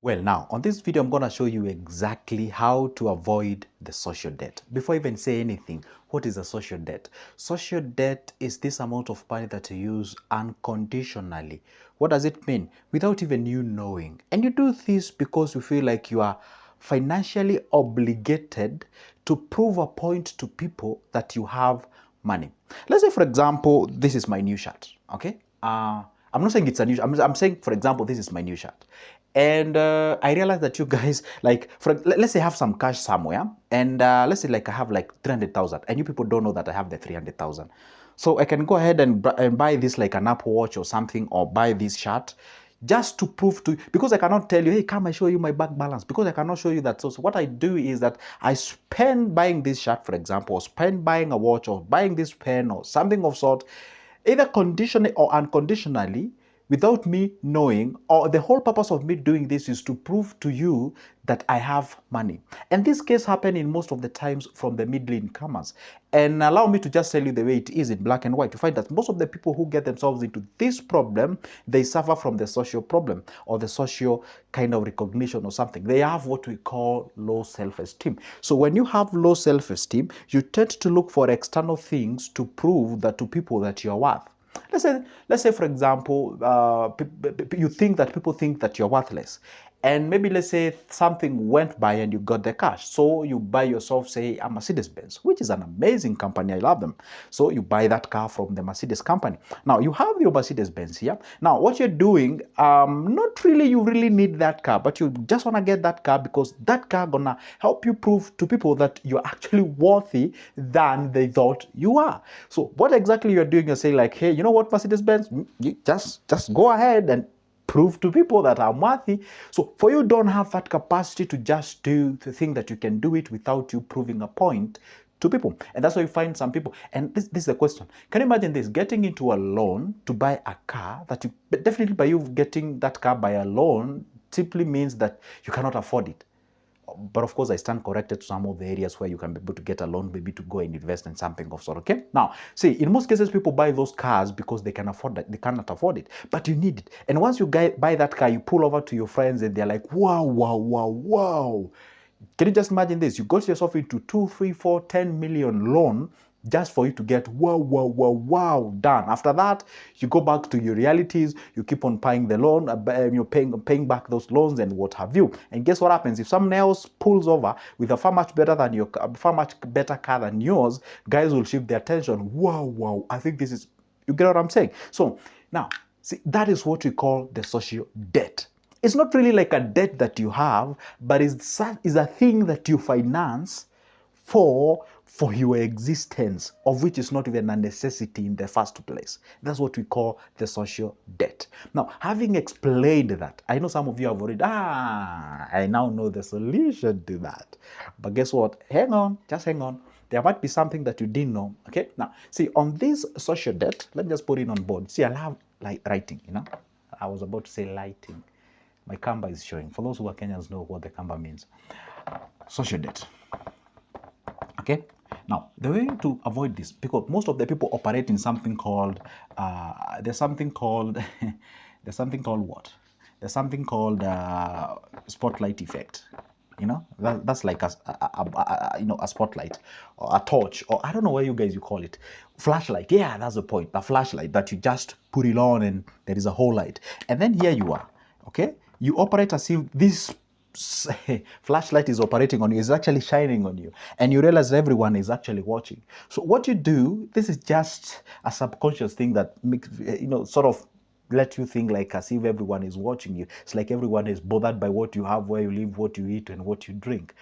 Well, now on this video, I'm going to show you exactly how to avoid the social debt. Before I even say anything, what is a social debt? Social debt is this amount of money that you use unconditionally. What does it mean? Without even you knowing. And you do this because you feel like you are financially obligated to prove a point to people that you have money. Let's say, for example, this is my new shirt, okay? I'm not saying it's a new shirt. I'm saying, for example, this is my new shirt. And I realized that you guys, like, let's say I have some cash somewhere, and let's say like I have like 300,000, and you people don't know that I have the 300,000. So I can go ahead and buy this like an Apple Watch or something, or buy this shirt just to prove to you, because I cannot tell you, hey, come I show you my bank balance, because I cannot show you that. So what I do is that I spend buying this shirt, for example, or spend buying a watch, or buying this pen, or something of sort, either conditionally or unconditionally, without me knowing, or the whole purpose of me doing this is to prove to you that I have money. And this case happen in most of the times from the middle incomers. And allow me to just tell you the way it is in black and white. You find that most of the people who get themselves into this problem, they suffer from the social problem or the social kind of recognition or something. They have what we call low self-esteem. So when you have low self-esteem, you tend to look for external things to prove that to people that you're worth. Let's say, for example, you think that people think that you're worthless. And maybe let's say something went by and you got the cash. So you buy yourself, say, a Mercedes Benz, which is an amazing company. I love them. So you buy that car from the Mercedes company. Now you have your Mercedes Benz here. Now what you're doing, not really you really need that car, but you just want to get that car because that car gonna help you prove to people that you're actually worthy than they thought you are. So what exactly you're doing, you're saying like, hey, you know what, Mercedes Benz, you just go ahead and prove to people that I'm worthy. So for you don't have that capacity to just do the thing that you can do it without you proving a point to people. And that's why you find some people, and this is the question. Can you imagine this? Getting into a loan to buy a car that you, definitely by you getting that car by a loan simply means that you cannot afford it. But of course, I stand corrected to some of the areas where you can be able to get a loan, maybe to go and invest in something of sort. Okay. Now, see, in most cases, people buy those cars because they can afford that. They cannot afford it, but you need it. And once you buy that car, you pull over to your friends, and they're like, "Wow, wow, wow, wow." Can you just imagine this? You got yourself into 2, 3, 4, 10 million loan just for you to get wow, wow, wow, wow done. After that, you go back to your realities. You keep on paying the loan, you're paying back those loans and what have you. And guess what happens? If someone else pulls over with a far much better car than yours, guys will shift their attention. Wow, wow, I think this is, you get what I'm saying? So now, see, that is what we call the social debt. It's not really like a debt that you have, but it's a thing that you finance for your existence, of which is not even a necessity in the first place. That's what we call the social debt. Now, having explained that, I know some of you have already, I now know the solution to that. But guess what? Hang on, just hang on. There might be something that you didn't know. Okay, now, see, on this social debt, let me just put it on board. See, I love like writing, I was about to say lighting. My Canva is showing. For those who are Kenyans know what the Canva means. Social debt. Okay. Now, the way to avoid this, because most of the people operate in something called, there's something called, there's something called what? There's something called spotlight effect. That's like a spotlight or a torch, or I don't know what you guys you call it, flashlight. Yeah, that's the point. A flashlight that you just put it on and there is a whole light, and then here you are. Okay, you operate as if this flashlight is operating on you, is actually shining on you, and you realize everyone is actually watching. So what you do, this is just a subconscious thing that makes sort of let you think like as if everyone is watching you. It's like everyone is bothered by what you have, where you live, what you eat, and what you drink.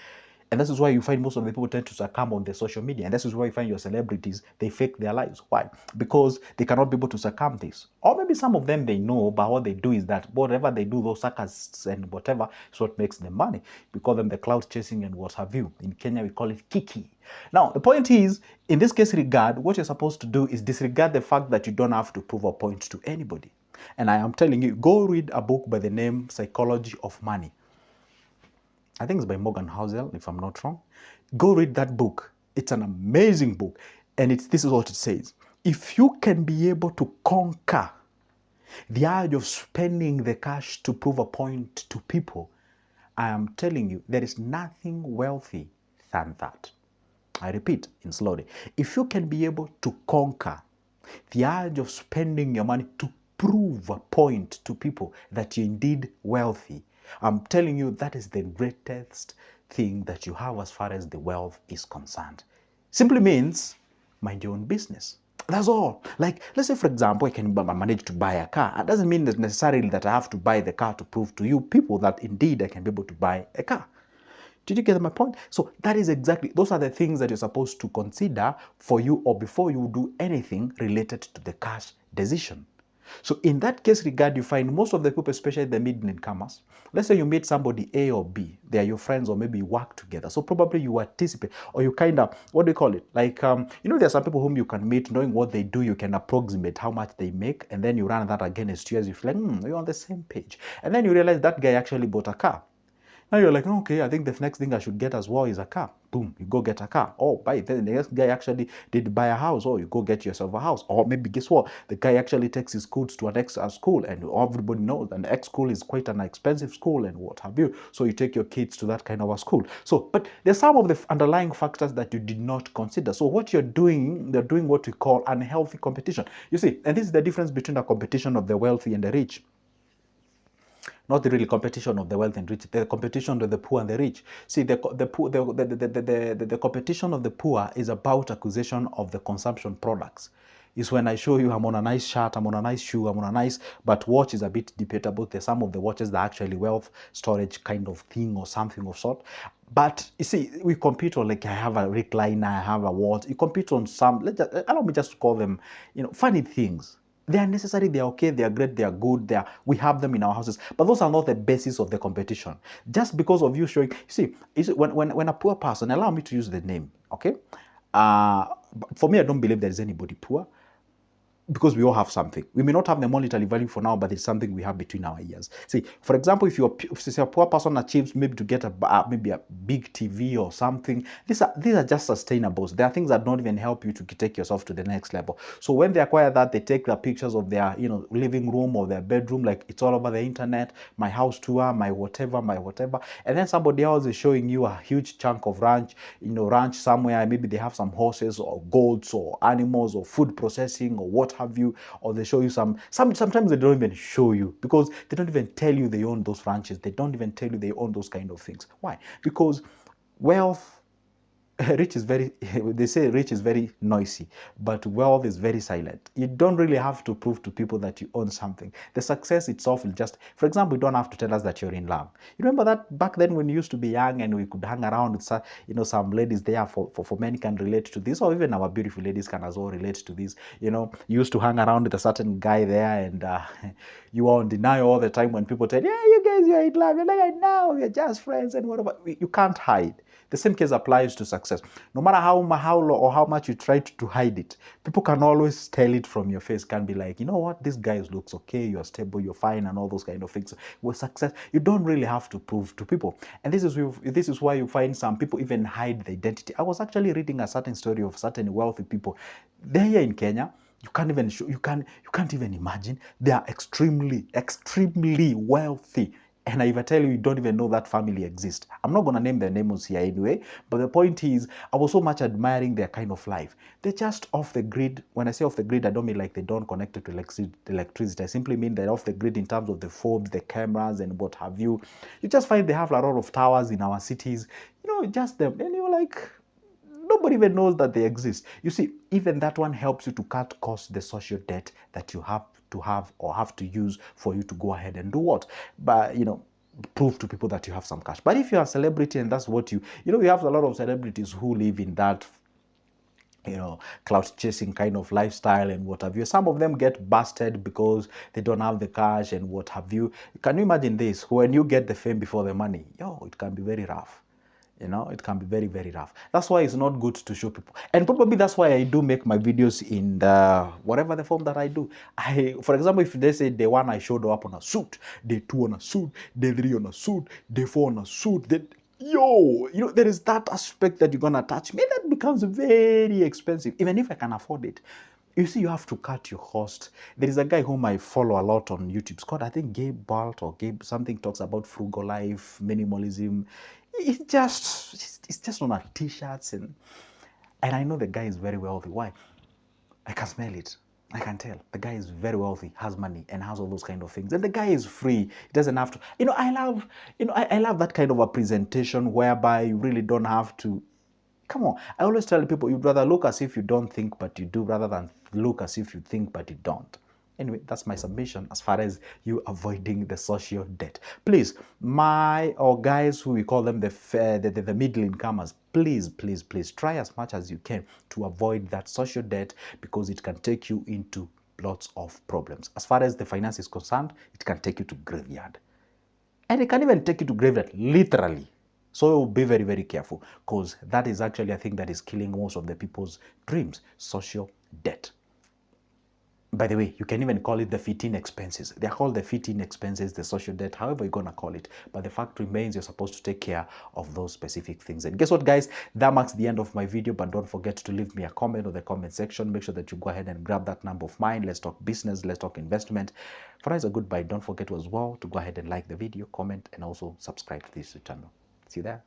And this is why you find most of the people tend to succumb on the social media. And this is why you find your celebrities, they fake their lives. Why? Because they cannot be able to succumb this. Or maybe some of them they know, but what they do is that whatever they do, those suckers and whatever, is what makes them money. We call them the cloud chasing and what have you. In Kenya, we call it kiki. Now, the point is, in this case regard, what you're supposed to do is disregard the fact that you don't have to prove a point to anybody. And I am telling you, go read a book by the name Psychology of Money. I think it's by Morgan Housel, if I'm not wrong. Go read that book. It's an amazing book. And this is what it says. If you can be able to conquer the urge of spending the cash to prove a point to people, I am telling you, there is nothing wealthy than that. I repeat in slowly. If you can be able to conquer the urge of spending your money to prove a point to people that you're indeed wealthy, I'm telling you that is the greatest thing that you have as far as the wealth is concerned. Simply means mind your own business. That's all. Like, let's say, for example, I can manage to buy a car. It doesn't mean that necessarily that I have to buy the car to prove to you people that indeed I can be able to buy a car. Did you get my point? So that is exactly, those are the things that you're supposed to consider for you or before you do anything related to the cash decision. So in that case regard, you find most of the people, especially the middle-incomers, let's say you meet somebody A or B, they are your friends or maybe you work together. So probably you anticipate or you kind of, what do you call it? Like, there are some people whom you can meet, knowing what they do, you can approximate how much they make, and then you run that against you as you feel like, you're on the same page. And then you realize that guy actually bought a car. Now you're like, okay, I think the next thing I should get as well is a car. Boom, you go get a car. Oh, by then the next guy actually did buy a house. Oh, you go get yourself a house. Or maybe guess what? The guy actually takes his kids to an extra school, and everybody knows an ex school is quite an expensive school and what have you. So you take your kids to that kind of a school. So, but there's some of the underlying factors that you did not consider. So what you're doing, they're doing what we call unhealthy competition. You see, and this is the difference between a competition of the wealthy and the rich. Not the really competition of the wealthy and rich, the competition of the poor and the rich. See, the competition of the poor is about acquisition of the consumption products. Is when I show you I'm on a nice shirt, I'm on a nice shoe, I'm on a nice, but watch is a bit debatable. There's some of the watches that are actually wealth storage kind of thing or something of sort. But you see, we compete on, like, I have a recliner, I have a watch. You compete on some, allow me just to call them, funny things. They are necessary, they are okay, they are great, they are good, we have them in our houses. But those are not the basis of the competition. Just because of you showing, you see, when a poor person, allow me to use the name, okay? For me, I don't believe there is anybody poor, because we all have something. We may not have the monetary value for now, but it's something we have between our ears. See, for example, if a poor person achieves maybe to get maybe a big TV or something, these are just sustainables. There are things that don't even help you to take yourself to the next level. So when they acquire that, they take the pictures of their living room or their bedroom, like it's all over the internet, my house tour, my whatever, and then somebody else is showing you a huge chunk of ranch somewhere. Maybe they have some horses or goats or animals or food processing or what have you, or they show you sometimes they don't even show you, because they don't even tell you they own those ranches. They don't even tell you they own those kind of things. Why? Because wealth, rich is very, they say rich is very noisy, but wealth is very silent. You don't really have to prove to people that you own something. The success itself will just, for example, you don't have to tell us that you're in love. You remember that back then when you used to be young and we could hang around with some ladies there, for men can relate to this, or even our beautiful ladies can as well relate to this. You used to hang around with a certain guy there, and you are on denial all the time when people tell you, yeah, you guys, you're in love. You're like, no, we're just friends and whatever. You can't hide. The same case applies to success. No matter how low or how much you try to hide it, people can always tell it from your face. Can be like, you know what, this guy looks okay, you're stable, you're fine, and all those kind of things. With success, you don't really have to prove to people. And this is why you find some people even hide the identity. I was actually reading a certain story of certain wealthy people. They're here in Kenya. You can't even you can't even imagine. They are extremely wealthy. And if I tell you, you don't even know that family exists. I'm not going to name their names here anyway, but the point is, I was so much admiring their kind of life. They're just off the grid. When I say off the grid, I don't mean like they don't connect it to electricity. I simply mean they're off the grid in terms of the phones, the cameras, and what have you. You just find they have a lot of towers in our cities, just them. And you're like, nobody even knows that they exist. You see, even that one helps you to cut cost the social debt that you have to use for you to go ahead and do what? But, prove to people that you have some cash. But if you're a celebrity and that's what we have a lot of celebrities who live in that clout chasing kind of lifestyle and what have you. Some of them get busted because they don't have the cash and what have you. Can you imagine this? When you get the fame before the money, it can be very rough. It can be very, very rough. That's why it's not good to show people. And probably that's why I do make my videos in the whatever the form that I do. For example, if they say day 1 I showed up on a suit, day 2 on a suit, day 3 on a suit, day 4 on a suit, then there is that aspect that you're gonna attach me that becomes very expensive, even if I can afford it. You see, you have to cut your cost. There is a guy whom I follow a lot on YouTube. It's called, I think, Gabe Balt or Gabe something, talks about frugal life, minimalism. It's just on our t-shirts, and I know the guy is very wealthy. Why? I can smell it. I can tell. The guy is very wealthy, has money, and has all those kind of things. And the guy is free. He doesn't have to. I love that kind of a presentation whereby you really don't have to. Come on. I always tell people you'd rather look as if you don't think but you do rather than look as if you think but you don't. Anyway, that's my submission as far as you avoiding the social debt. Please, or guys who we call them the middle incomers, please, please, please try as much as you can to avoid that social debt, because it can take you into lots of problems. As far as the finance is concerned, it can take you to graveyard. And it can even take you to graveyard, literally. So be very, very careful, because that is actually a thing that is killing most of the people's dreams, social debt. By the way, you can even call it the fit-in expenses. They're called the fit-in expenses, the social debt, however you're going to call it. But the fact remains, you're supposed to take care of those specific things. And guess what, guys? That marks the end of my video, but don't forget to leave me a comment on the comment section. Make sure that you go ahead and grab that number of mine. Let's talk business. Let's talk investment. For now, it's a goodbye. Don't forget as well to go ahead and like the video, comment, and also subscribe to this channel. See you there.